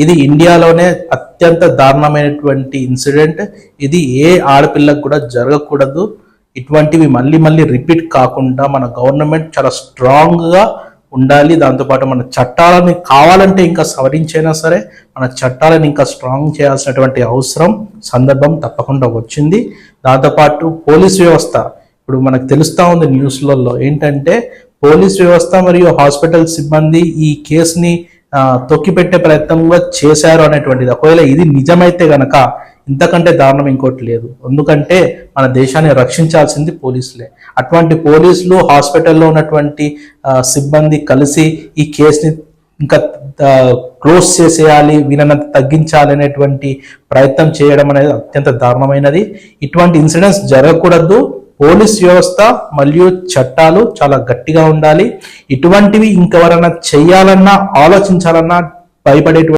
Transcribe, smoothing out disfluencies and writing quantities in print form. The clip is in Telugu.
ఇది ఇండియాలోనే అత్యంత దారుణమైనటువంటి ఇన్సిడెంట్. ఇది ఏ ఆడపిల్లకు కూడా జరగకూడదు. ఇటువంటివి మళ్ళీ మళ్ళీ రిపీట్ కాకుండా మన గవర్నమెంట్ చాలా స్ట్రాంగ్గా ఉండాలి. దాంతోపాటు మన చట్టాలని కావాలంటే ఇంకా సవరించైనా సరే మన చట్టాలను ఇంకా స్ట్రాంగ్ చేయాల్సినటువంటి అవసరం సందర్భం తప్పకుండా వచ్చింది. దాంతోపాటు పోలీస్ వ్యవస్థ, ఇప్పుడు మనకు తెలుస్తూ ఉంది న్యూస్లలో ఏంటంటే పోలీస్ వ్యవస్థ మరియు హాస్పిటల్ సిబ్బంది ఈ కేసుని తొక్కిపెట్టే ప్రయత్నం కూడా చేశారు అనేటువంటిది. ఒకవేళ ఇది నిజమైతే గనక ఇంతకంటే దారుణం ఇంకోటి లేదు. ఎందుకంటే మన దేశాన్ని రక్షించాల్సింది పోలీసులే. అటువంటి పోలీసులు హాస్పిటల్లో ఉన్నటువంటి సిబ్బంది కలిసి ఈ కేసుని ఇంకా క్లోజ్ చేసేయాలి, వీళ్ళని తగ్గించాలి అనేటువంటి ప్రయత్నం చేయడం అనేది అత్యంత దారుణమైనది. ఇటువంటి ఇన్సిడెంట్స్ జరగకూడదు. పోలీస్ వ్యవస్థ మరియు చట్టాలు చాలా గట్టిగా ఉండాలి. ఇటువంటివి ఇంకెవరైనా చేయాలన్నా ఆలోచించాలన్నా భయపడేటువంటి